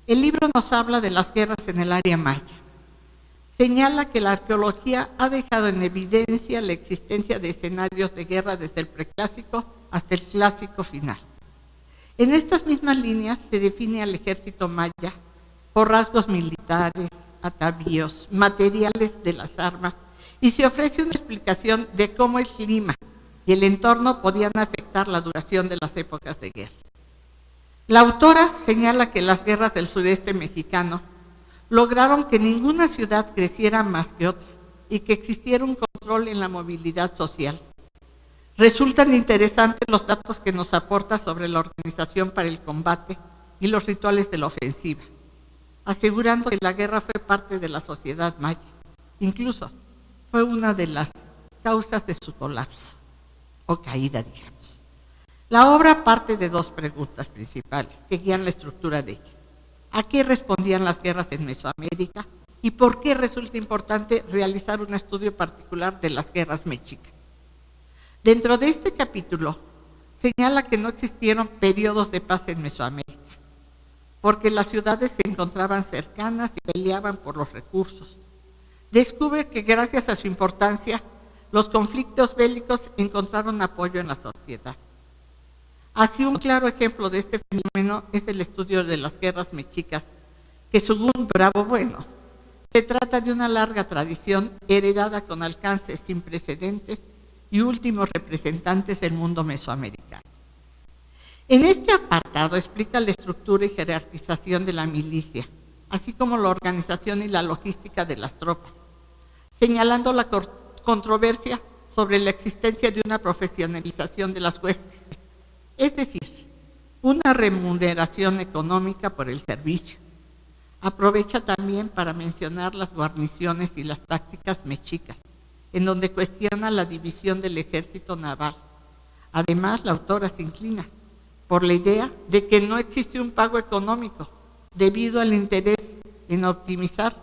El libro nos habla de las guerras en el área maya. Señala que la arqueología ha dejado en evidencia la existencia de escenarios de guerra desde el preclásico hasta el clásico final. En estas mismas líneas se define al ejército maya por rasgos militares, atavíos, materiales de las armas, y se ofrece una explicación de cómo el clima y el entorno podían afectar la duración de las épocas de guerra. La autora señala que las guerras del sureste mexicano lograron que ninguna ciudad creciera más que otra y que existiera un control en la movilidad social. Resultan interesantes los datos que nos aporta sobre la organización para el combate y los rituales de la ofensiva, asegurando que la guerra fue parte de la sociedad maya. Incluso fue una de las causas de su colapso o caída, digamos. La obra parte de dos preguntas principales que guían la estructura de ella. ¿A qué respondían las guerras en Mesoamérica? ¿Y por qué resulta importante realizar un estudio particular de las guerras mexicas? Dentro de este capítulo, señala que no existieron periodos de paz en Mesoamérica, porque las ciudades se encontraban cercanas y peleaban por los recursos. Descubre que gracias a su importancia, los conflictos bélicos encontraron apoyo en la sociedad. Así, un claro ejemplo de este fenómeno es el estudio de las guerras mexicas, que según Bravo Bueno, se trata de una larga tradición heredada con alcances sin precedentes y últimos representantes del mundo mesoamericano. En este apartado explica la estructura y jerarquización de la milicia, así como la organización y la logística de las tropas, señalando la controversia sobre la existencia de una profesionalización de las huestes, es decir, una remuneración económica por el servicio. Aprovecha también para mencionar las guarniciones y las tácticas mexicas, en donde cuestiona la división del ejército naval. Además, la autora se inclina por la idea de que no existe un pago económico debido al interés en optimizar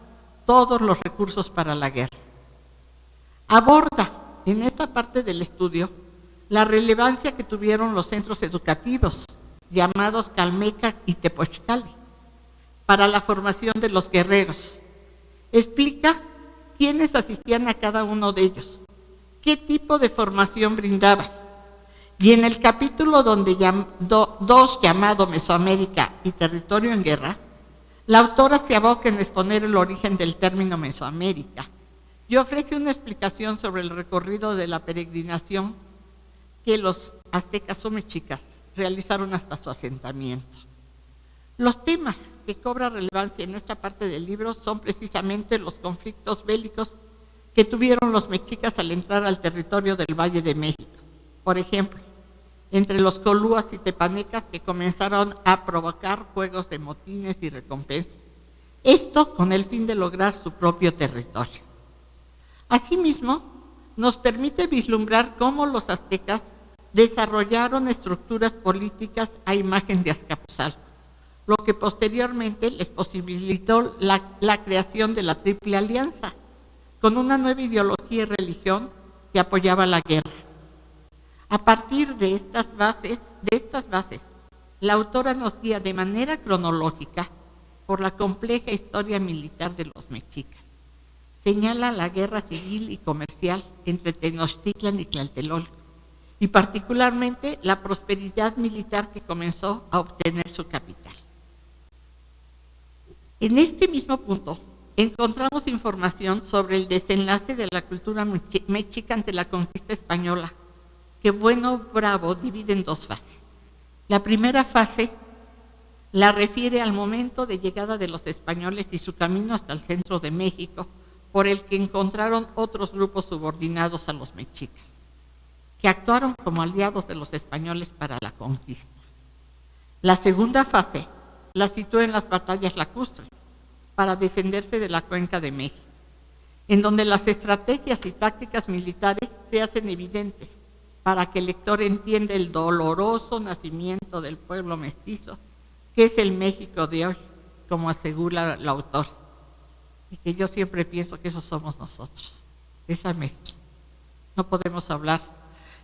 todos los recursos para la guerra. Aborda en esta parte del estudio la relevancia que tuvieron los centros educativos, llamados Calmeca y Tepochcali, para la formación de los guerreros. Explica quiénes asistían a cada uno de ellos, qué tipo de formación brindaban. Y en el capítulo 2 llamado Mesoamérica y Territorio en Guerra, la autora se aboca en exponer el origen del término Mesoamérica y ofrece una explicación sobre el recorrido de la peregrinación que los aztecas o mexicas realizaron hasta su asentamiento. Los temas que cobran relevancia en esta parte del libro son precisamente los conflictos bélicos que tuvieron los mexicas al entrar al territorio del Valle de México. Por ejemplo, entre los colúas y tepanecas que comenzaron a provocar juegos de motines y recompensas. Esto con el fin de lograr su propio territorio. Asimismo, nos permite vislumbrar cómo los aztecas desarrollaron estructuras políticas a imagen de Azcapotzalco, lo que posteriormente les posibilitó la creación de la Triple Alianza, con una nueva ideología y religión que apoyaba la guerra. A partir de estas bases, la autora nos guía de manera cronológica por la compleja historia militar de los mexicas. Señala la guerra civil y comercial entre Tenochtitlan y Tlatelolco, y particularmente la prosperidad militar que comenzó a obtener su capital. En este mismo punto encontramos información sobre el desenlace de la cultura mexica ante la conquista española, que Bueno Bravo divide en dos fases. La primera fase la refiere al momento de llegada de los españoles y su camino hasta el centro de México, por el que encontraron otros grupos subordinados a los mexicas, que actuaron como aliados de los españoles para la conquista. La segunda fase la sitúa en las batallas lacustres, para defenderse de la Cuenca de México, en donde las estrategias y tácticas militares se hacen evidentes para que el lector entienda el doloroso nacimiento del pueblo mestizo, que es el México de hoy, como asegura la autora. Y que yo siempre pienso que esos somos nosotros, esa mezcla. No podemos hablar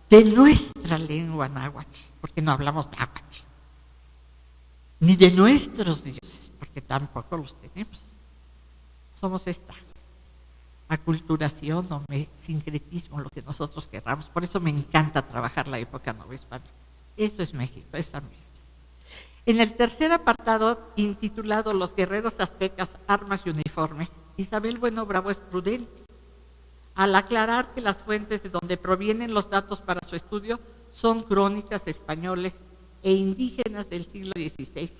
de nuestra lengua náhuatl, porque no hablamos náhuatl, ni de nuestros dioses, porque porque tampoco los tenemos. Somos esta aculturación o sincretismo, lo que nosotros querramos. Por eso me encanta trabajar la época novohispana. Eso es México, esa mezcla. En el tercer apartado, intitulado Los guerreros aztecas, armas y uniformes, Isabel Bueno Bravo es prudente al aclarar que las fuentes de donde provienen los datos para su estudio son crónicas españoles e indígenas del siglo XVI,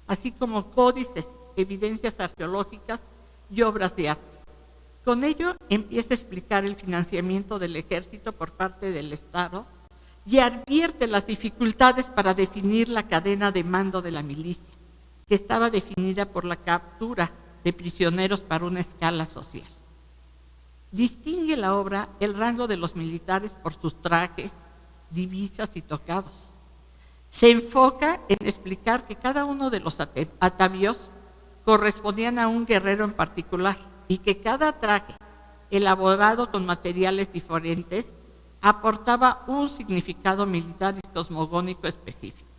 así como códices, evidencias arqueológicas y obras de arte. Con ello empieza a explicar el financiamiento del ejército por parte del Estado y advierte las dificultades para definir la cadena de mando de la milicia, que estaba definida por la captura de prisioneros para una escala social. Distingue la obra el rango de los militares por sus trajes, divisas y tocados. Se enfoca en explicar que cada uno de los atavíos correspondían a un guerrero en particular y que cada traje, elaborado con materiales diferentes, aportaba un significado militar y cosmogónico específico.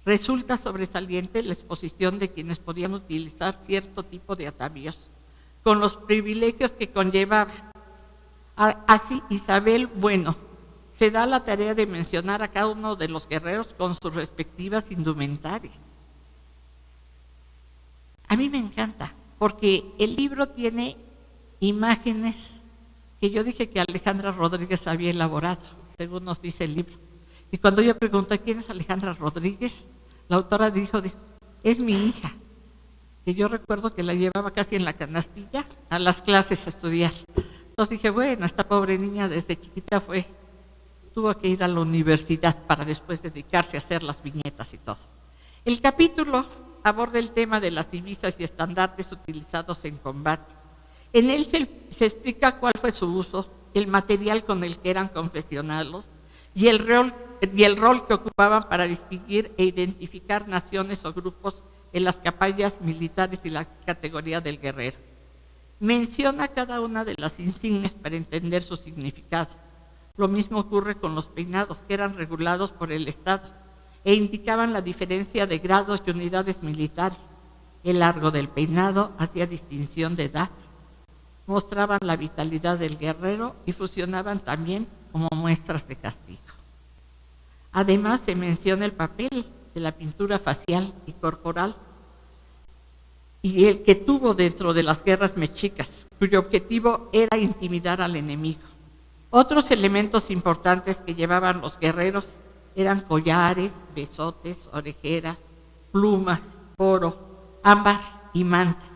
Resulta sobresaliente la exposición de quienes podían utilizar cierto tipo de atavíos, con los privilegios que conllevaba. Así, Isabel Bueno se da la tarea de mencionar a cada uno de los guerreros con sus respectivas indumentarias. A mí me encanta, porque el libro tiene imágenes que yo dije que Alejandra Rodríguez había elaborado, según nos dice el libro. Y cuando yo pregunté quién es Alejandra Rodríguez, la autora dijo, es mi hija, que yo recuerdo que la llevaba casi en la canastilla a las clases a estudiar. Entonces dije, bueno, esta pobre niña desde chiquita tuvo que ir a la universidad para después dedicarse a hacer las viñetas y todo. El capítulo aborda el tema de las divisas y estandartes utilizados en combate. En él se explica cuál fue su uso, el material con el que eran confeccionados y el rol que ocupaban para distinguir e identificar naciones o grupos en las campañas militares y la categoría del guerrero. Menciona cada una de las insignias para entender su significado. Lo mismo ocurre con los peinados, que eran regulados por el Estado e indicaban la diferencia de grados y unidades militares. El largo del peinado hacía distinción de edad, mostraban la vitalidad del guerrero y funcionaban también como muestras de castigo. Además, se menciona el papel de la pintura facial y corporal y el que tuvo dentro de las guerras mexicas, cuyo objetivo era intimidar al enemigo. Otros elementos importantes que llevaban los guerreros eran collares, besotes, orejeras, plumas, oro, ámbar y mantas,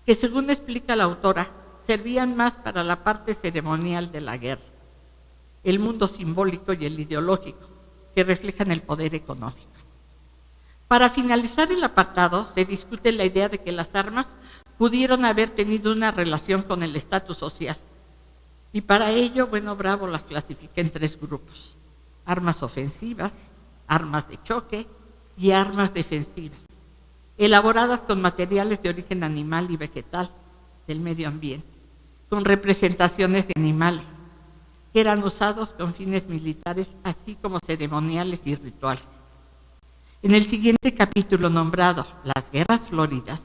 que según explica la autora, servían más para la parte ceremonial de la guerra, el mundo simbólico y el ideológico, que reflejan el poder económico. Para finalizar el apartado, se discute la idea de que las armas pudieron haber tenido una relación con el estatus social. Y para ello, Bueno Bravo las clasifica en 3 grupos: armas ofensivas, armas de choque y armas defensivas, elaboradas con materiales de origen animal y vegetal del medio ambiente, con representaciones de animales, que eran usados con fines militares, así como ceremoniales y rituales. En el siguiente capítulo, nombrado Las Guerras Floridas,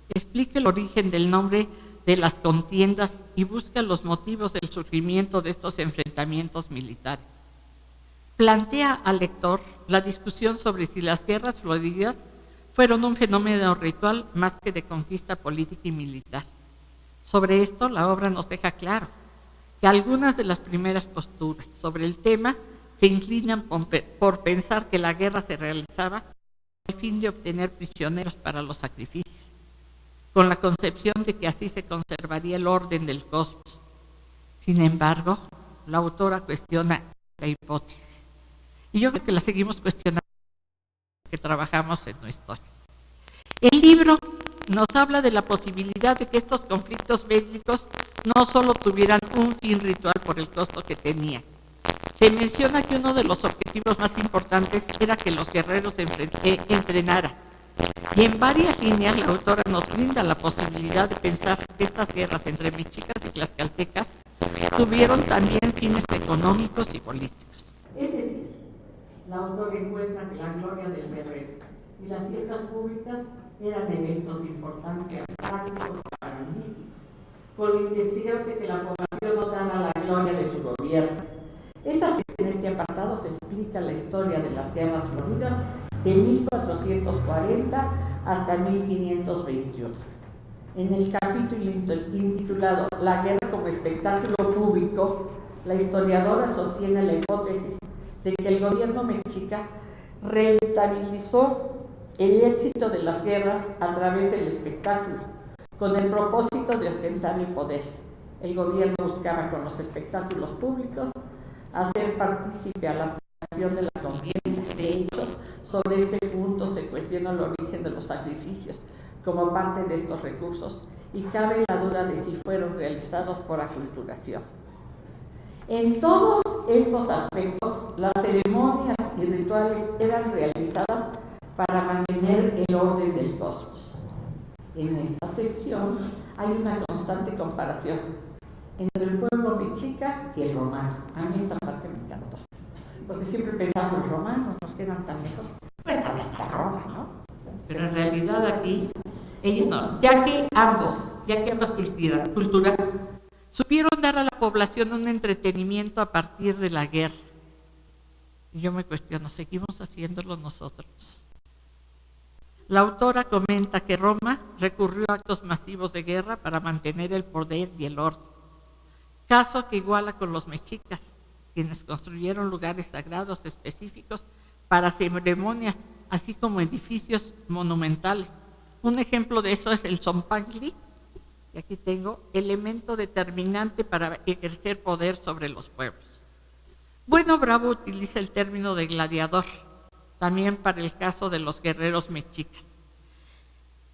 explica el origen del nombre de las contiendas y busca los motivos del surgimiento de estos enfrentamientos militares. Plantea al lector la discusión sobre si las guerras floridas fueron un fenómeno ritual más que de conquista política y militar. Sobre esto, la obra nos deja claro que algunas de las primeras posturas sobre el tema se inclinan por pensar que la guerra se realizaba con el fin de obtener prisioneros para los sacrificios, con la concepción de que así se conservaría el orden del cosmos. Sin embargo, la autora cuestiona la hipótesis. Y yo creo que la seguimos cuestionando que trabajamos en nuestra historia. El libro nos habla de la posibilidad de que estos conflictos bélicos no solo tuvieran un fin ritual por el costo que tenían. Se menciona que uno de los objetivos más importantes era que los guerreros entrenaran. Y en varias líneas la autora nos brinda la posibilidad de pensar que estas guerras entre mexicas y tlaxcaltecas tuvieron también fines económicos y políticos. Es decir, la autora encuentra que la gloria del guerrero y las fiestas públicas eran eventos de importancia práctica para el mismo, con la intención de que la población notara la gloria de su gobierno. Es así que en este apartado se explica la historia de las guerras floridas de 1440 hasta 1521. En el capítulo intitulado La guerra como espectáculo público, la historiadora sostiene la hipótesis de que el gobierno mexica rentabilizó el éxito de las guerras a través del espectáculo, con el propósito de ostentar el poder. El gobierno buscaba con los espectáculos públicos hacer partícipe a la población de la conciencia. De hecho, sobre este punto se cuestiona el origen de los sacrificios como parte de estos recursos y cabe la duda de si fueron realizados por aculturación. En todos estos aspectos, las ceremonias y rituales eran realizadas para mantener el orden del cosmos. En esta sección hay una constante comparación entre el pueblo mexica y el romano. A mí esta parte me encantó, porque siempre pensamos los romanos nos quedan tan lejos, pues también está Roma, ¿no? Pero en realidad aquí, ellos no, ya que ambas culturas supieron dar a la población un entretenimiento a partir de la guerra. Y yo me cuestiono, ¿seguimos haciéndolo nosotros? La autora comenta que Roma recurrió a actos masivos de guerra para mantener el poder y el orden, caso que iguala con los mexicas, quienes construyeron lugares sagrados específicos para ceremonias, así como edificios monumentales. Un ejemplo de eso es el Zompantli, y aquí tengo, elemento determinante para ejercer poder sobre los pueblos. Bueno, Bravo utiliza el término de gladiador, también para el caso de los guerreros mexicas,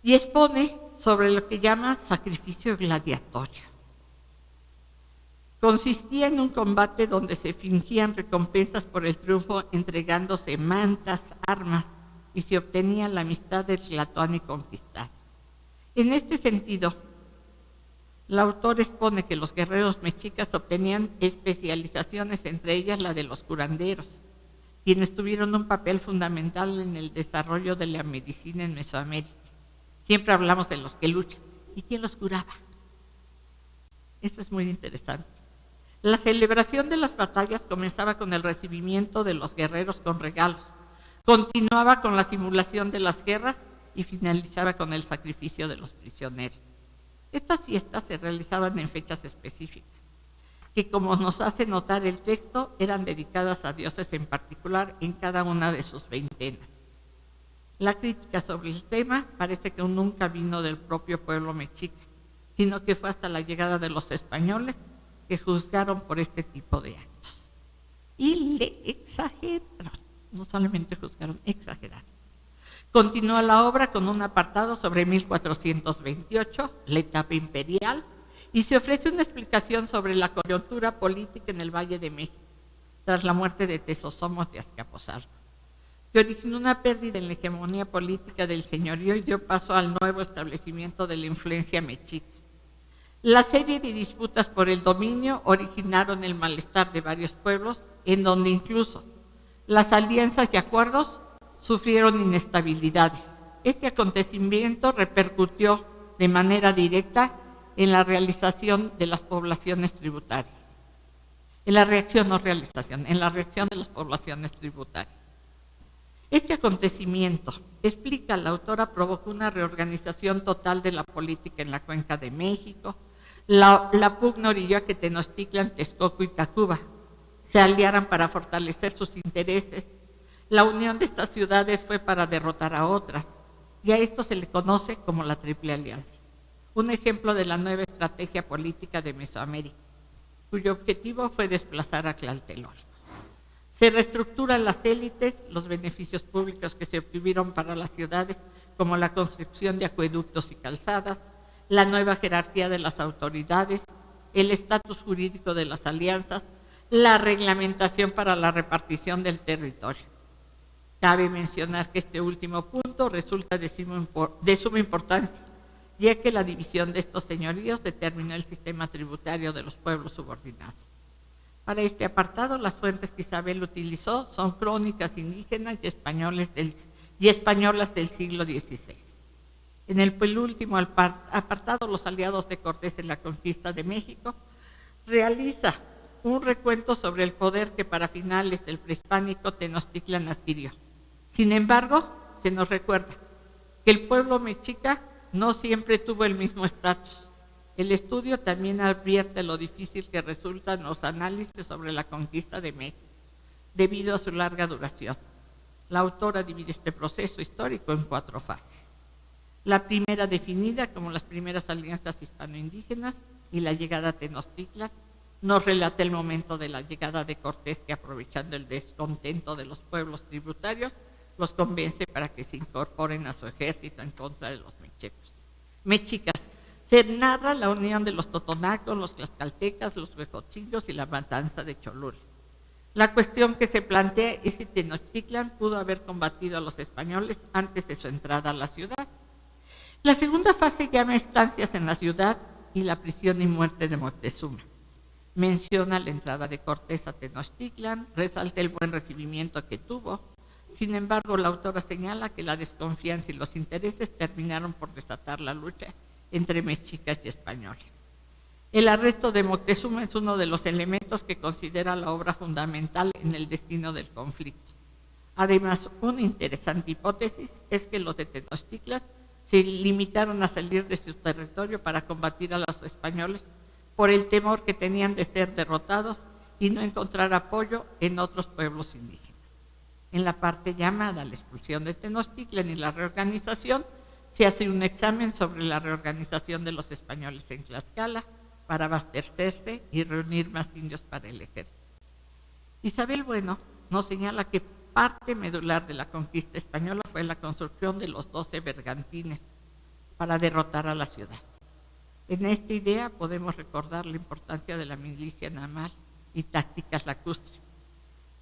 y expone sobre lo que llama sacrificio gladiatorio. Consistía en un combate donde se fingían recompensas por el triunfo entregándose mantas, armas, y se obtenía la amistad del tlatoani conquistado. En este sentido, el autor expone que los guerreros mexicas obtenían especializaciones, entre ellas la de los curanderos, quienes tuvieron un papel fundamental en el desarrollo de la medicina en Mesoamérica. Siempre hablamos de los que luchan. ¿Y quién los curaba? Eso es muy interesante. La celebración de las batallas comenzaba con el recibimiento de los guerreros con regalos, continuaba con la simulación de las guerras y finalizaba con el sacrificio de los prisioneros. Estas fiestas se realizaban en fechas específicas, que como nos hace notar el texto, eran dedicadas a dioses en particular en cada una de sus veintenas. La crítica sobre el tema parece que nunca vino del propio pueblo mexica, sino que fue hasta la llegada de los españoles que juzgaron por este tipo de actos. Y le exageraron, no solamente juzgaron, exageraron. Continúa la obra con un apartado sobre 1428, la etapa imperial, y se ofrece una explicación sobre la coyuntura política en el Valle de México, tras la muerte de Tezosomoc de Azcapotzalco, que originó una pérdida en la hegemonía política del señorío y dio paso al nuevo establecimiento de la influencia mexica. La serie de disputas por el dominio originaron el malestar de varios pueblos, en donde incluso las alianzas y acuerdos sufrieron inestabilidades. Este acontecimiento repercutió de manera directa en la realización de las poblaciones tributarias. En la reacción de las poblaciones tributarias. Este acontecimiento, explica la autora, provocó una reorganización total de la política en la Cuenca de México. La pugna orilló a que Tenochtitlan, Texcoco y Tacuba se aliaran para fortalecer sus intereses. La unión de estas ciudades fue para derrotar a otras, y a esto se le conoce como la Triple Alianza, un ejemplo de la nueva estrategia política de Mesoamérica, cuyo objetivo fue desplazar a Tlatelolco. Se reestructuran las élites, los beneficios públicos que se obtuvieron para las ciudades, como la construcción de acueductos y calzadas, la nueva jerarquía de las autoridades, el estatus jurídico de las alianzas, la reglamentación para la repartición del territorio. Cabe mencionar que este último punto resulta de suma importancia, ya que la división de estos señoríos determinó el sistema tributario de los pueblos subordinados. Para este apartado, las fuentes que Isabel utilizó son crónicas indígenas y españolas del siglo XVI. En el penúltimo apartado, los aliados de Cortés en la conquista de México, realiza un recuento sobre el poder que para finales del prehispánico Tenochtitlan adquirió. Sin embargo, se nos recuerda que el pueblo mexica no siempre tuvo el mismo estatus. El estudio también advierte lo difícil que resultan los análisis sobre la conquista de México, debido a su larga duración. La autora divide este proceso histórico en 4 fases. La primera, definida como las primeras alianzas hispano-indígenas y la llegada a Tenochtitlan, nos relata el momento de la llegada de Cortés, que aprovechando el descontento de los pueblos tributarios, los convence para que se incorporen a su ejército en contra de los mexicas. Se narra la unión de los totonacos, los tlaxcaltecas, los huejotzinhos y la matanza de Cholula. La cuestión que se plantea es si Tenochtitlan pudo haber combatido a los españoles antes de su entrada a la ciudad. La segunda fase llama estancias en la ciudad y la prisión y muerte de Moctezuma. Menciona la entrada de Cortés a Tenochtitlan, resalta el buen recibimiento que tuvo. Sin embargo, la autora señala que la desconfianza y los intereses terminaron por desatar la lucha entre mexicas y españoles. El arresto de Moctezuma es uno de los elementos que considera la obra fundamental en el destino del conflicto. Además, una interesante hipótesis es que los de Tenochtitlan se limitaron a salir de su territorio para combatir a los españoles por el temor que tenían de ser derrotados y no encontrar apoyo en otros pueblos indígenas. En la parte llamada la expulsión de Tenochtitlan y la reorganización, se hace un examen sobre la reorganización de los españoles en Tlaxcala para abastecerse y reunir más indios para el ejército. Isabel Bueno nos señala que parte medular de la conquista española fue la construcción de los 12 bergantines para derrotar a la ciudad. En esta idea podemos recordar la importancia de la milicia naval y tácticas lacustres,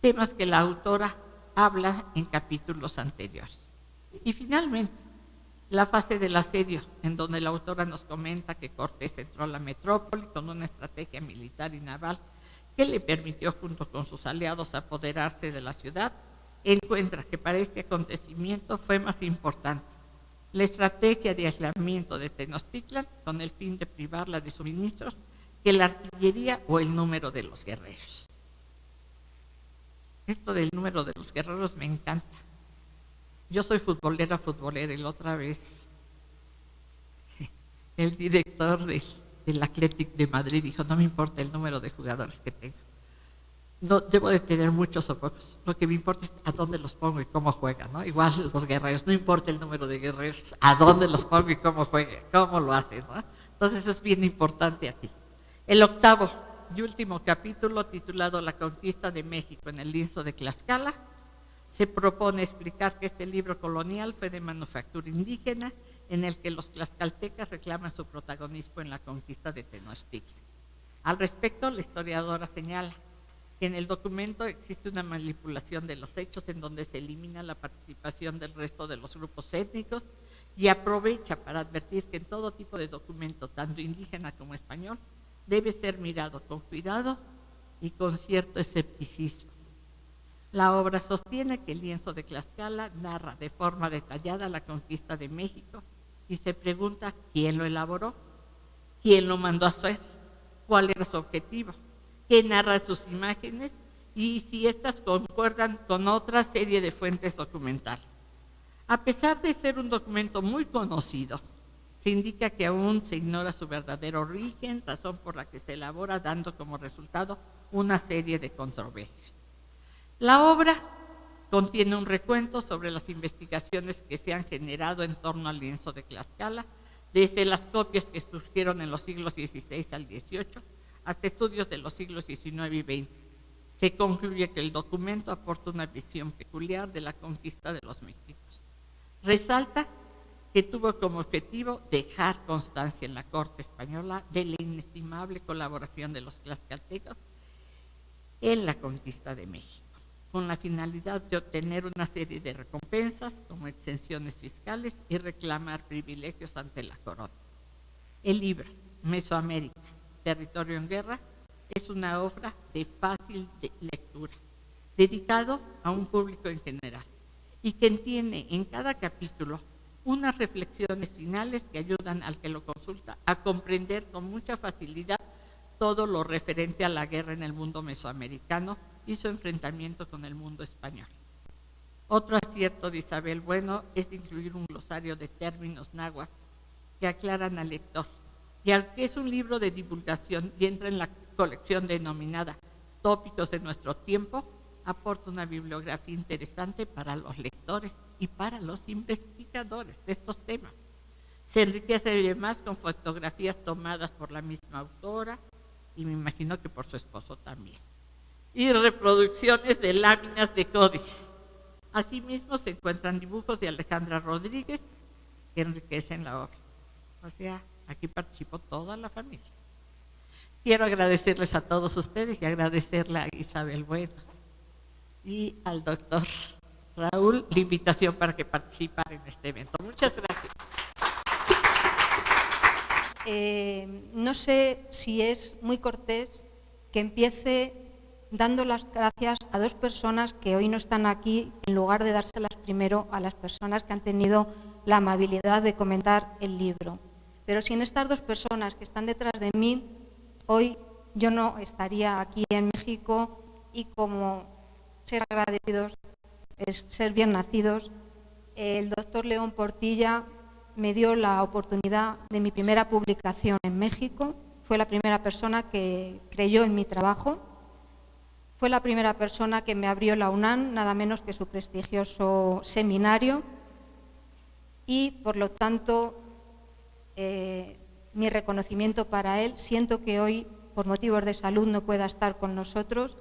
temas que la autora habla en capítulos anteriores. Y finalmente, la fase del asedio, en donde la autora nos comenta que Cortés entró a la metrópoli con una estrategia militar y naval que le permitió, junto con sus aliados, apoderarse de la ciudad. Encuentra que para este acontecimiento fue más importante la estrategia de aislamiento de Tenochtitlan con el fin de privarla de suministros que la artillería o el número de los guerreros. Esto del número de los guerreros me encanta. Yo soy futbolera y la otra vez el director del Athletic de Madrid dijo: no me importa el número de jugadores que tengo. No debo de tener muchos o pocos. Lo que me importa es a dónde los pongo y cómo juegan, ¿no? Igual los guerreros, no importa el número de guerreros, a dónde los pongo y cómo juegan, cómo lo hacen, ¿no? Entonces es bien importante aquí. El octavo y último capítulo, titulado La conquista de México en el lienzo de Tlaxcala, se propone explicar que este libro colonial fue de manufactura indígena, en el que los tlaxcaltecas reclaman su protagonismo en la conquista de Tenochtitlan. Al respecto, la historiadora señala que en el documento existe una manipulación de los hechos en donde se elimina la participación del resto de los grupos étnicos y aprovecha para advertir que en todo tipo de documento, tanto indígena como español, debe ser mirado con cuidado y con cierto escepticismo. La obra sostiene que el lienzo de Tlaxcala narra de forma detallada la conquista de México y se pregunta quién lo elaboró, quién lo mandó a hacer, cuál era su objetivo, qué narra sus imágenes y si éstas concuerdan con otra serie de fuentes documentales. A pesar de ser un documento muy conocido, se indica que aún se ignora su verdadero origen, razón por la que se elabora, dando como resultado una serie de controversias. La obra contiene un recuento sobre las investigaciones que se han generado en torno al lienzo de Tlaxcala, desde las copias que surgieron en los siglos XVI al XVIII, hasta estudios de los siglos XIX y XX. Se concluye que el documento aporta una visión peculiar de la conquista de los mexicas. Resalta que tuvo como objetivo dejar constancia en la corte española de la inestimable colaboración de los tlaxcaltecas en la conquista de México, con la finalidad de obtener una serie de recompensas como exenciones fiscales y reclamar privilegios ante la corona. El libro Mesoamérica, Territorio en Guerra, es una obra de fácil lectura, dedicado a un público en general, y que tiene en cada capítulo unas reflexiones finales que ayudan al que lo consulta a comprender con mucha facilidad todo lo referente a la guerra en el mundo mesoamericano y su enfrentamiento con el mundo español. Otro acierto de Isabel Bueno es incluir un glosario de términos náhuatl que aclaran al lector. Y aunque es un libro de divulgación y entra en la colección denominada Tópicos de nuestro tiempo, aporta una bibliografía interesante para los lectores y para los investigadores de estos temas. Se enriquece además con fotografías tomadas por la misma autora y me imagino que por su esposo también. Y reproducciones de láminas de códices. Asimismo se encuentran dibujos de Alejandra Rodríguez que enriquecen la obra. O sea, aquí participó toda la familia. Quiero agradecerles a todos ustedes y agradecerle a Isabel Bueno y al doctor Raúl la invitación para que participara en este evento. Muchas gracias. No sé si es muy cortés que empiece dando las gracias a dos personas que hoy no están aquí, en lugar de dárselas primero a las personas que han tenido la amabilidad de comentar el libro. Pero sin estas dos personas que están detrás de mí, hoy yo no estaría aquí en México y como ser agradecidos es ser bien nacidos. El doctor León Portilla me dio la oportunidad de mi primera publicación en México. Fue la primera persona que creyó en mi trabajo. Fue la primera persona que me abrió la UNAM, nada menos que su prestigioso seminario. Y, por lo tanto, mi reconocimiento para él. Siento que hoy, por motivos de salud, no pueda estar con nosotros,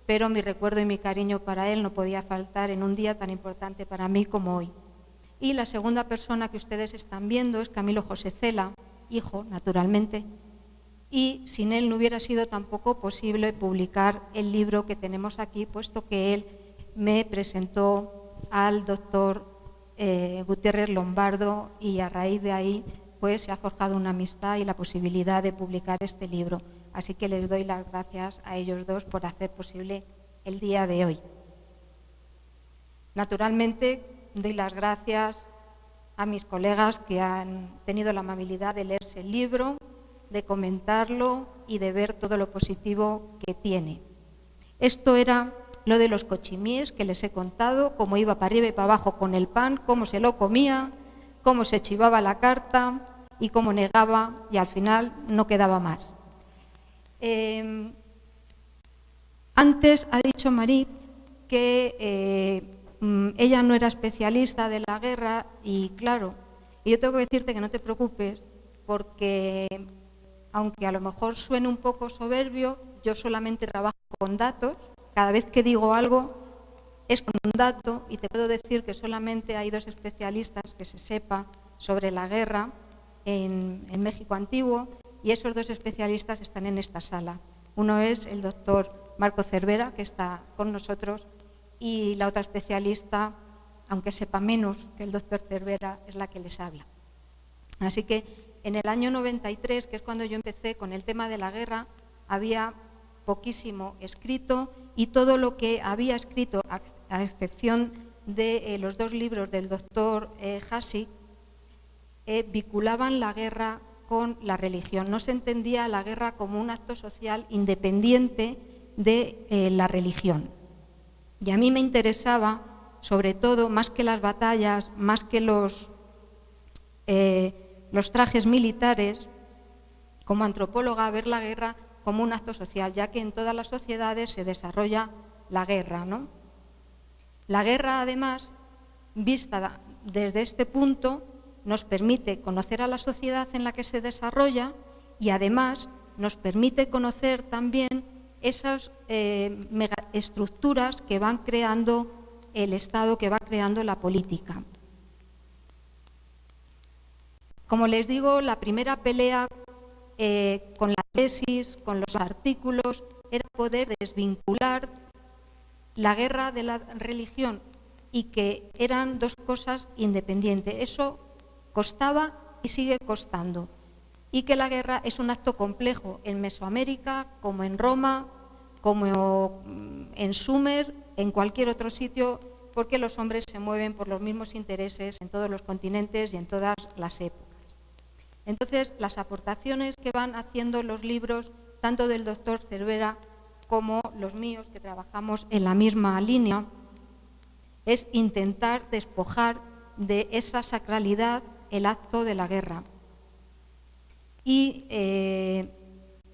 pero mi recuerdo y mi cariño para él no podía faltar en un día tan importante para mí como hoy. Y la segunda persona que ustedes están viendo es Camilo José Cela, hijo, naturalmente, y sin él no hubiera sido tampoco posible publicar el libro que tenemos aquí, puesto que él me presentó al doctor Gutiérrez Lombardo y a raíz de ahí pues se ha forjado una amistad y la posibilidad de publicar este libro. Así que les doy las gracias a ellos dos por hacer posible el día de hoy. Naturalmente, doy las gracias a mis colegas que han tenido la amabilidad de leerse el libro, de comentarlo y de ver todo lo positivo que tiene. Esto era lo de los cochimíes que les he contado, cómo iba para arriba y para abajo con el pan, cómo se lo comía, cómo se chivaba la carta y cómo negaba y al final no quedaba más. Antes ha dicho Marí que ella no era especialista de la guerra y claro, y yo tengo que decirte que no te preocupes porque aunque a lo mejor suene un poco soberbio, yo solamente trabajo con datos. Cada vez que digo algo es con un dato y te puedo decir que solamente hay dos especialistas que se sepa sobre la guerra en México antiguo y esos dos especialistas están en esta sala. Uno es el doctor Marco Cervera, que está con nosotros, y la otra especialista, aunque sepa menos que el doctor Cervera, es la que les habla. Así que en el año 93, que es cuando yo empecé con el tema de la guerra, había poquísimo escrito y todo lo que había escrito, a excepción de los dos libros del doctor Hassi, vinculaban la guerra con la religión. No se entendía la guerra como un acto social independiente de la religión. Y a mí me interesaba, sobre todo, más que las batallas, más que los trajes militares, como antropóloga, ver la guerra como un acto social, ya que en todas las sociedades se desarrolla la guerra, ¿no? La guerra, además, vista desde este punto, nos permite conocer a la sociedad en la que se desarrolla y, además, nos permite conocer también esas megaestructuras que van creando el Estado, que va creando la política. Como les digo, la primera pelea con la tesis, con los artículos, era poder desvincular la guerra de la religión y que eran dos cosas independientes. Eso costaba y sigue costando. Y que la guerra es un acto complejo en Mesoamérica, como en Roma, como en Sumer, en cualquier otro sitio, porque los hombres se mueven por los mismos intereses en todos los continentes y en todas las épocas. Entonces, las aportaciones que van haciendo los libros, tanto del doctor Cervera como los míos, que trabajamos en la misma línea, es intentar despojar de esa sacralidad el acto de la guerra. Y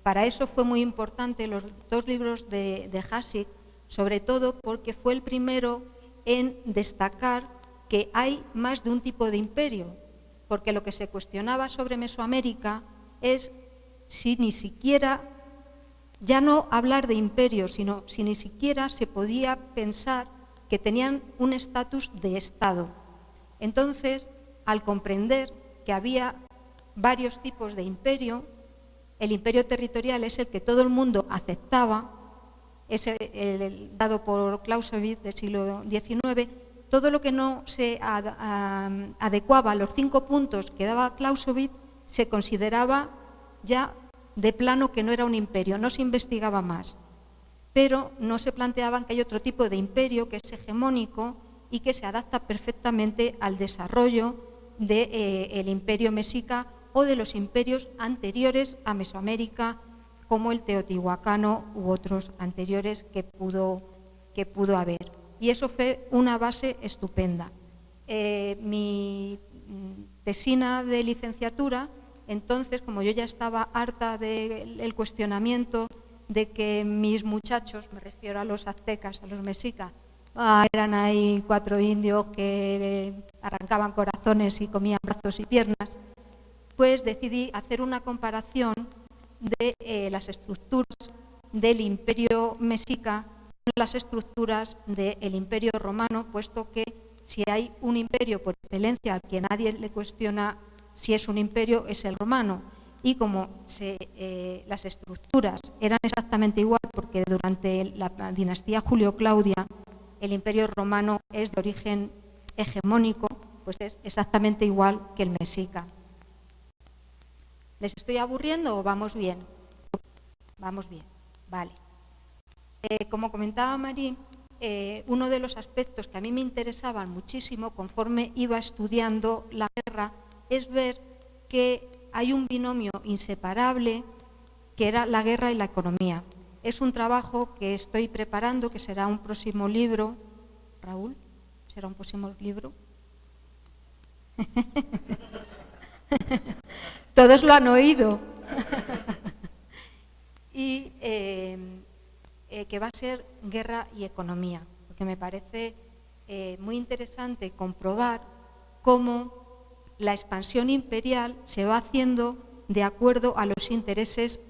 para eso fue muy importante los dos libros de Hašek, sobre todo porque fue el primero en destacar que hay más de un tipo de imperio, porque lo que se cuestionaba sobre Mesoamérica es si ni siquiera, ya no hablar de imperio, sino si ni siquiera se podía pensar que tenían un estatus de Estado. Entonces, al comprender que había varios tipos de imperio, el imperio territorial es el que todo el mundo aceptaba, es el dado por Clausewitz del siglo XIX, todo lo que no se adecuaba a los 5 puntos que daba Clausewitz se consideraba ya de plano que no era un imperio, no se investigaba más. Pero no se planteaban que hay otro tipo de imperio que es hegemónico y que se adapta perfectamente al desarrollo del imperio mexica o de los imperios anteriores a Mesoamérica, como el teotihuacano u otros anteriores que pudo haber. Y eso fue una base estupenda. Mi tesina de licenciatura, entonces, como yo ya estaba harta del cuestionamiento de que mis muchachos, me refiero a los aztecas, a los mexicas, eran ahí 4 indios que arrancaban corazones y comían brazos y piernas, pues decidí hacer una comparación de las estructuras del imperio mexica con las estructuras del imperio romano, puesto que si hay un imperio por excelencia al que nadie le cuestiona si es un imperio, es el romano. Y como las estructuras eran exactamente igual, porque durante la dinastía Julio-Claudia el imperio romano es de origen hegemónico, pues es exactamente igual que el mexica. ¿Les estoy aburriendo o vamos bien? Vamos bien, vale. Como comentaba Marí, uno de los aspectos que a mí me interesaban muchísimo conforme iba estudiando la guerra es ver que hay un binomio inseparable que era la guerra y la economía. Es un trabajo que estoy preparando, que será un próximo libro. Raúl, ¿será un próximo libro? Todos lo han oído. Y que va a ser guerra y economía, porque me parece muy interesante comprobar cómo la expansión imperial se va haciendo de acuerdo a los intereses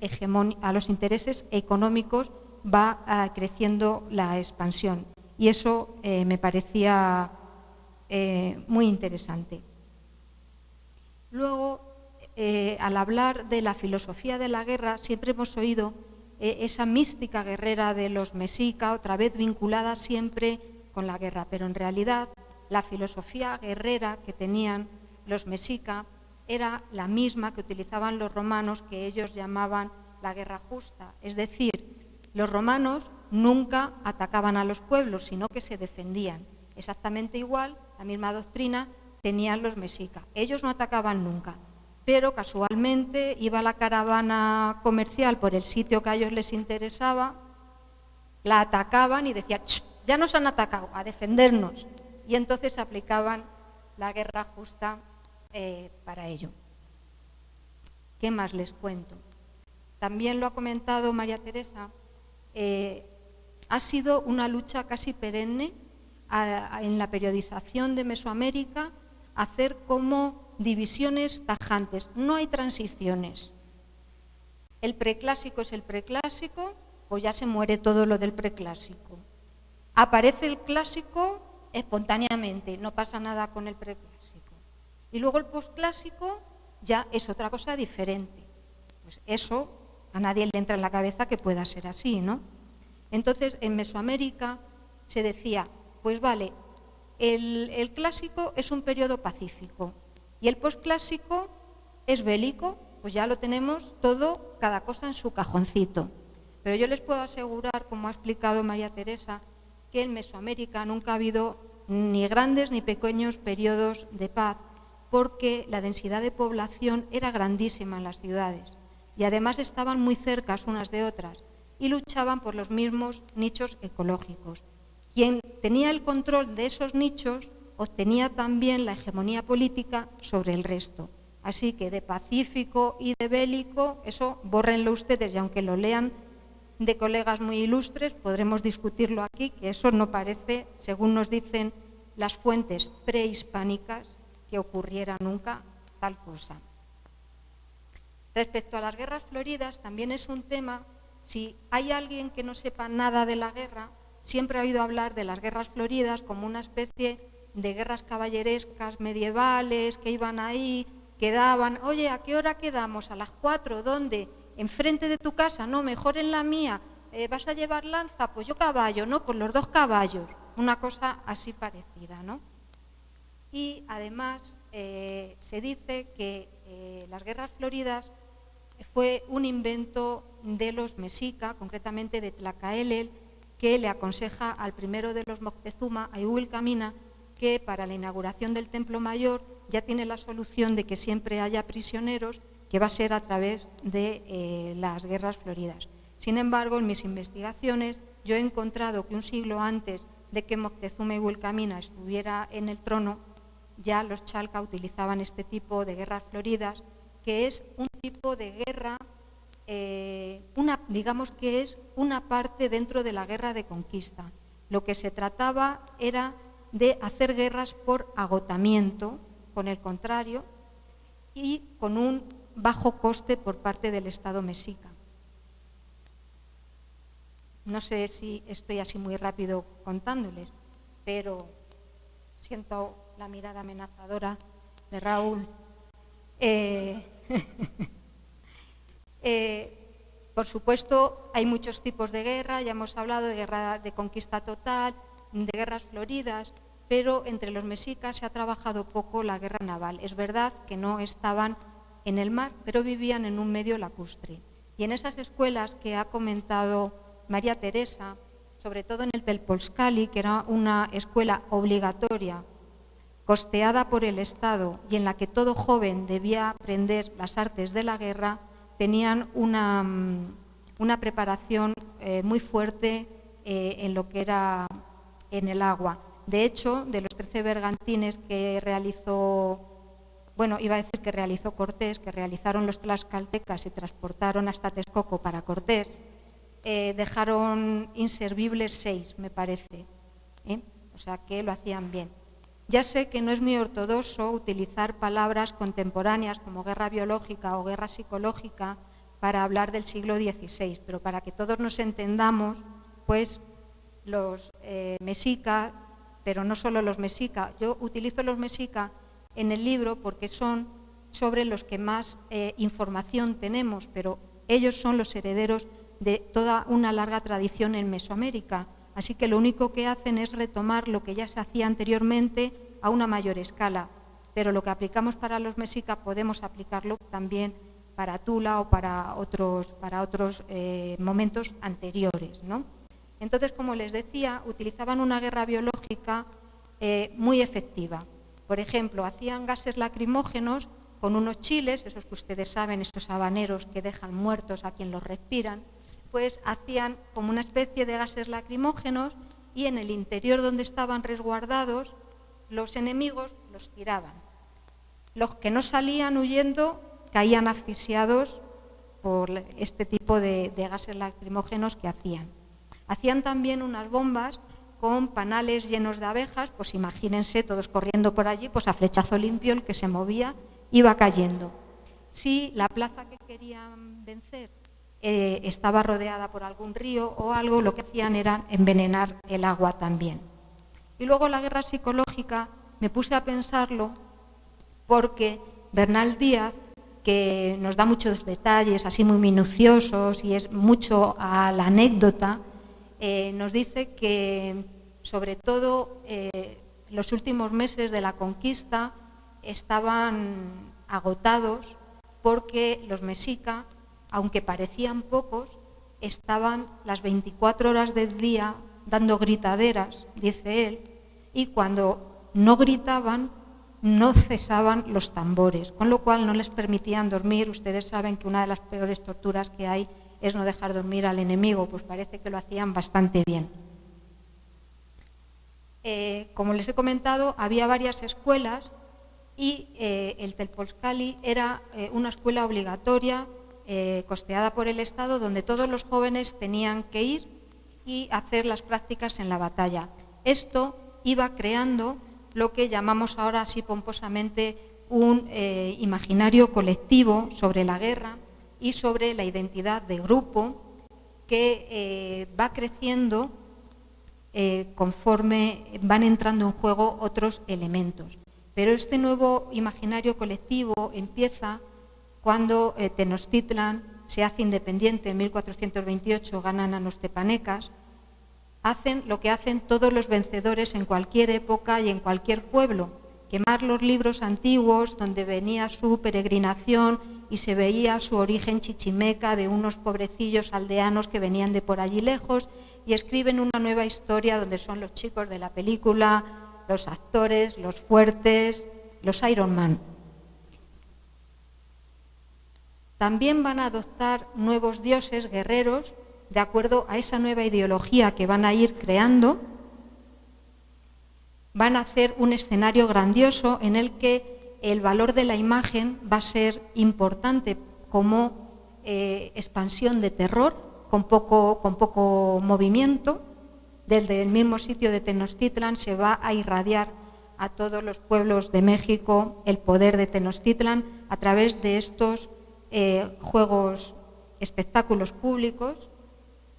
económicos, va creciendo la expansión. Y eso me parecía muy interesante. Luego, al hablar de la filosofía de la guerra, siempre hemos oído esa mística guerrera de los mexica, otra vez vinculada siempre con la guerra, pero en realidad la filosofía guerrera que tenían los mexica era la misma que utilizaban los romanos, que ellos llamaban la guerra justa. Es decir, los romanos nunca atacaban a los pueblos, sino que se defendían. Exactamente igual, la misma doctrina tenían los mexica. Ellos no atacaban nunca, pero casualmente iba la caravana comercial por el sitio que a ellos les interesaba, la atacaban y decían, ya nos han atacado, a defendernos. Y entonces aplicaban la guerra justa para ello. ¿Qué más les cuento? También lo ha comentado María Teresa, ha sido una lucha casi perenne en la periodización de Mesoamérica, hacer como divisiones tajantes, no hay transiciones. El preclásico es el preclásico, pues ya se muere todo lo del preclásico. Aparece el clásico espontáneamente, no pasa nada con el preclásico. Y luego el posclásico ya es otra cosa diferente. Pues eso a nadie le entra en la cabeza que pueda ser así, ¿no? Entonces, en Mesoamérica se decía, pues vale, el clásico es un periodo pacífico y el posclásico es bélico, pues ya lo tenemos todo, cada cosa en su cajoncito. Pero yo les puedo asegurar, como ha explicado María Teresa, que en Mesoamérica nunca ha habido ni grandes ni pequeños periodos de paz, porque la densidad de población era grandísima en las ciudades y además estaban muy cercas unas de otras y luchaban por los mismos nichos ecológicos. Quien tenía el control de esos nichos obtenía también la hegemonía política sobre el resto. Así que de pacífico y de bélico, eso bórrenlo ustedes, y aunque lo lean de colegas muy ilustres, podremos discutirlo aquí, que eso no parece, según nos dicen las fuentes prehispánicas, que ocurriera nunca tal cosa. Respecto a las guerras floridas, también es un tema, si hay alguien que no sepa nada de la guerra, siempre ha oído hablar de las guerras floridas como una especie de guerras caballerescas medievales que iban ahí, quedaban, oye, ¿a qué hora quedamos? ¿A las 4? ¿Dónde? ¿Enfrente de tu casa? No, mejor en la mía. ¿Vas a llevar lanza? Pues yo caballo, ¿no? Pues los 2 caballos. Una cosa así parecida, ¿no? Y además se dice que las guerras floridas fue un invento de los mexica, concretamente de Tlacaelel, que le aconseja al primero de los Moctezuma, a Ihuilcamina, que para la inauguración del Templo Mayor ya tiene la solución de que siempre haya prisioneros, que va a ser a través de las guerras floridas. Sin embargo, en mis investigaciones yo he encontrado que un siglo antes de que Moctezuma Ihuilcamina estuviera en el trono, ya los Chalca utilizaban este tipo de guerras floridas, que es un tipo de guerra, digamos que es una parte dentro de la guerra de conquista. Lo que se trataba era de hacer guerras por agotamiento, con el contrario, y con un bajo coste por parte del Estado mexica. No sé si estoy así muy rápido contándoles, pero siento la mirada amenazadora de Raúl. Por supuesto, hay muchos tipos de guerra, ya hemos hablado de guerra de conquista total, de guerras floridas, pero entre los mexicas se ha trabajado poco la guerra naval. Es verdad que no estaban en el mar, pero vivían en un medio lacustre. Y en esas escuelas que ha comentado María Teresa, sobre todo en el Telpolscali, que era una escuela obligatoria, costeada por el Estado y en la que todo joven debía aprender las artes de la guerra, tenían una preparación muy fuerte en lo que era en el agua. De hecho, de los 13 bergantines que realizó, bueno, iba a decir que realizó Cortés, que realizaron los tlaxcaltecas y transportaron hasta Texcoco para Cortés, dejaron inservibles 6, me parece, o sea que lo hacían bien. Ya sé que no es muy ortodoxo utilizar palabras contemporáneas como guerra biológica o guerra psicológica para hablar del siglo XVI, pero para que todos nos entendamos, pues los mexicas, pero no solo los mexicas, yo utilizo los mexicas en el libro porque son sobre los que más información tenemos, pero ellos son los herederos de toda una larga tradición en Mesoamérica. Así que lo único que hacen es retomar lo que ya se hacía anteriormente a una mayor escala. Pero lo que aplicamos para los mexicas podemos aplicarlo también para Tula o para otros momentos anteriores, ¿no? Entonces, como les decía, utilizaban una guerra biológica muy efectiva. Por ejemplo, hacían gases lacrimógenos con unos chiles, esos que ustedes saben, esos habaneros que dejan muertos a quien los respiran, pues hacían como una especie de gases lacrimógenos y en el interior donde estaban resguardados los enemigos los tiraban. Los que no salían huyendo caían asfixiados por este tipo de gases lacrimógenos que hacían. Hacían también unas bombas con panales llenos de abejas, pues imagínense todos corriendo por allí, pues a flechazo limpio el que se movía iba cayendo. Si la plaza que querían vencer estaba rodeada por algún río o algo, lo que hacían era envenenar el agua también. Y luego la guerra psicológica, me puse a pensarlo porque Bernal Díaz, que nos da muchos detalles así muy minuciosos y es mucho a la anécdota, nos dice que sobre todo los últimos meses de la conquista estaban agotados porque los mexicas, aunque parecían pocos, estaban las 24 horas del día dando gritaderas, dice él, y cuando no gritaban no cesaban los tambores, con lo cual no les permitían dormir. Ustedes saben que una de las peores torturas que hay es no dejar dormir al enemigo, pues parece que lo hacían bastante bien. Como les he comentado, había varias escuelas y el Telpolskali era una escuela obligatoria costeada por el Estado, donde todos los jóvenes tenían que ir y hacer las prácticas en la batalla. Esto iba creando lo que llamamos ahora así pomposamente un imaginario colectivo sobre la guerra y sobre la identidad de grupo que va creciendo conforme van entrando en juego otros elementos. Pero este nuevo imaginario colectivo empieza cuando Tenochtitlan se hace independiente en 1428, ganan a los tepanecas. Hacen lo que hacen todos los vencedores en cualquier época y en cualquier pueblo, quemar los libros antiguos donde venía su peregrinación y se veía su origen chichimeca de unos pobrecillos aldeanos que venían de por allí lejos, y escriben una nueva historia donde son los chicos de la película, los actores, los fuertes, los Iron Man. También van a adoptar nuevos dioses guerreros de acuerdo a esa nueva ideología que van a ir creando. Van a hacer un escenario grandioso en el que el valor de la imagen va a ser importante como expansión de terror con poco movimiento. Desde el mismo sitio de Tenochtitlan se va a irradiar a todos los pueblos de México el poder de Tenochtitlan a través de estos juegos, espectáculos públicos,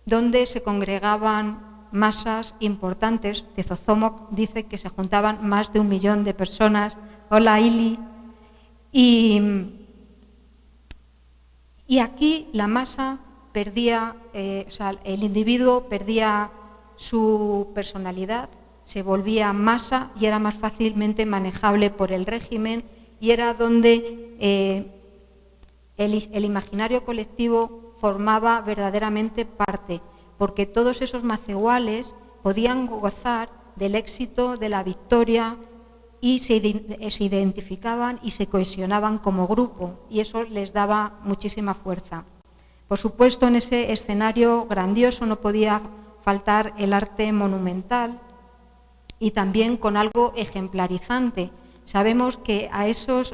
donde se congregaban masas importantes. Tezozomoc dice que se juntaban más de 1 millón de personas. Hola, Ili. Y aquí la masa perdía, el individuo perdía su personalidad, se volvía masa y era más fácilmente manejable por el régimen, y era donde el imaginario colectivo formaba verdaderamente parte, porque todos esos macehuales podían gozar del éxito, de la victoria, y se identificaban y se cohesionaban como grupo, y eso les daba muchísima fuerza. Por supuesto, en ese escenario grandioso no podía faltar el arte monumental, y también con algo ejemplarizante. Sabemos que a esos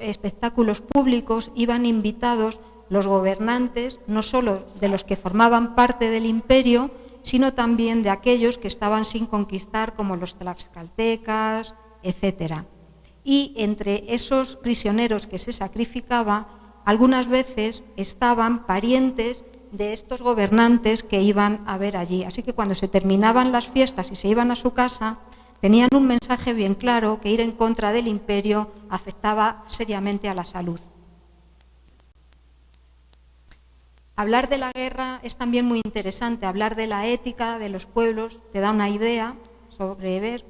espectáculos públicos iban invitados los gobernantes, no solo de los que formaban parte del imperio, sino también de aquellos que estaban sin conquistar, como los tlaxcaltecas, etc. Y entre esos prisioneros que se sacrificaban, algunas veces estaban parientes de estos gobernantes que iban a ver allí. Así que cuando se terminaban las fiestas y se iban a su casa, tenían un mensaje bien claro, que ir en contra del imperio afectaba seriamente a la salud. Hablar de la guerra es también muy interesante. Hablar de la ética de los pueblos te da una idea sobre ver.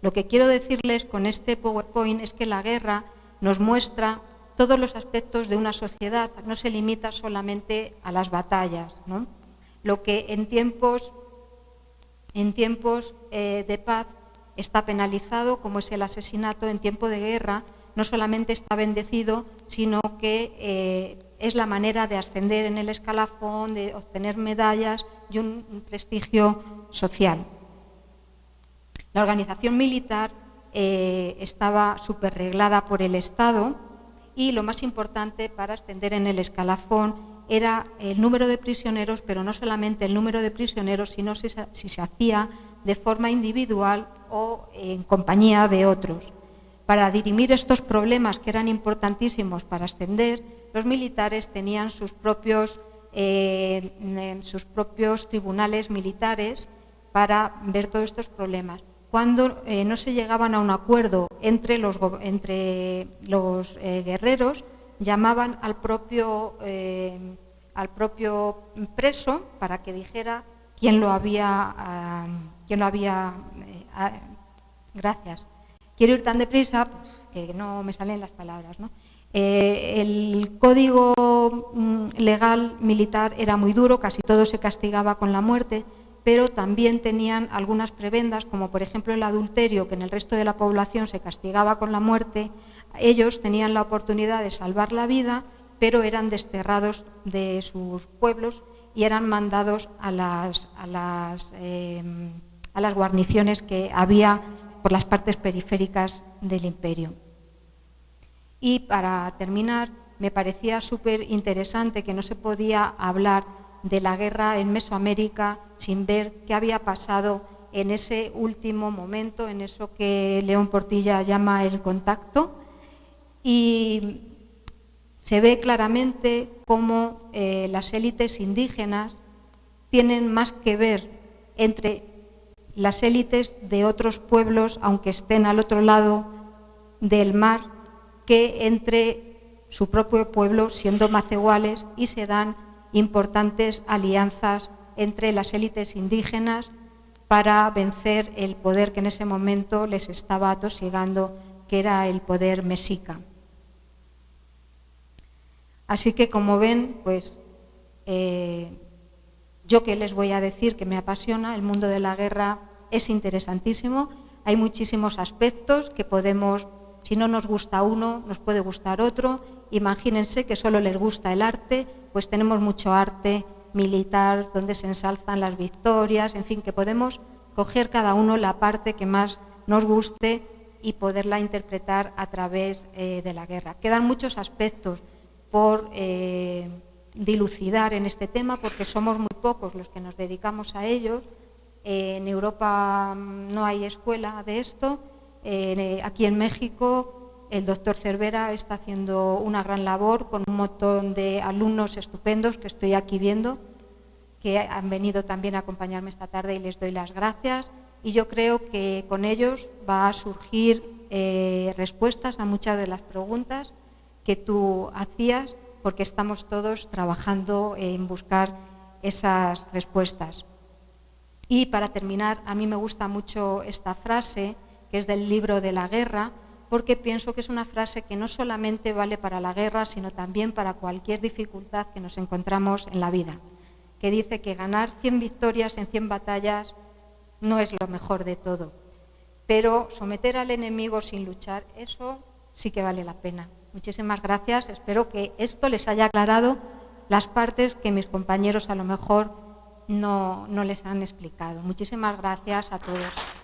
Lo que quiero decirles con este PowerPoint es que la guerra nos muestra todos los aspectos de una sociedad, no se limita solamente a las batallas, ¿no? Lo que en tiempos de paz está penalizado, como es el asesinato, en tiempo de guerra no solamente está bendecido, sino que es la manera de ascender en el escalafón, de obtener medallas y un prestigio social. La organización militar estaba superreglada por el Estado, y lo más importante para ascender en el escalafón era el número de prisioneros, pero no solamente el número de prisioneros, sino si se hacía de forma individual o en compañía de otros. Para dirimir estos problemas, que eran importantísimos para ascender, los militares tenían sus propios tribunales militares para ver todos estos problemas. Cuando no se llegaban a un acuerdo entre los guerreros, llamaban al propio preso para que dijera quién lo había gracias. Quiero ir tan deprisa pues, que no me salen las palabras, ¿no? El código legal militar era muy duro, casi todo se castigaba con la muerte, pero también tenían algunas prebendas, como por ejemplo el adulterio, que en el resto de la población se castigaba con la muerte. Ellos tenían la oportunidad de salvar la vida, pero eran desterrados de sus pueblos y eran mandados a las guarniciones que había por las partes periféricas del imperio. Y para terminar, me parecía súper interesante que no se podía hablar de la guerra en Mesoamérica sin ver qué había pasado en ese último momento, en eso que León Portilla llama el contacto, y se ve claramente cómo las élites indígenas tienen más que ver entre las élites de otros pueblos, aunque estén al otro lado del mar, que entre su propio pueblo, siendo macehuales, y se dan importantes alianzas entre las élites indígenas para vencer el poder que en ese momento les estaba atosigando, que era el poder mexica. Así que, como ven, pues yo que les voy a decir que me apasiona, el mundo de la guerra es interesantísimo, hay muchísimos aspectos que podemos, si no nos gusta uno, nos puede gustar otro. Imagínense que solo les gusta el arte, pues tenemos mucho arte militar donde se ensalzan las victorias, en fin, que podemos coger cada uno la parte que más nos guste y poderla interpretar a través de la guerra. Quedan muchos aspectos por dilucidar en este tema porque somos muy pocos los que nos dedicamos a ellos. En Europa no hay escuela de esto. Aquí en México el doctor Cervera está haciendo una gran labor con un montón de alumnos estupendos que estoy aquí viendo, que han venido también a acompañarme esta tarde y les doy las gracias. Y yo creo que con ellos va a surgir respuestas a muchas de las preguntas que tú hacías, porque estamos todos trabajando en buscar esas respuestas. Y para terminar, a mí me gusta mucho esta frase, que es del libro de la guerra, porque pienso que es una frase que no solamente vale para la guerra, sino también para cualquier dificultad que nos encontramos en la vida, que dice que ganar 100 victorias en 100 batallas no es lo mejor de todo, pero someter al enemigo sin luchar, eso sí que vale la pena. Muchísimas gracias, espero que esto les haya aclarado las partes que mis compañeros a lo mejor no les han explicado. Muchísimas gracias a todos.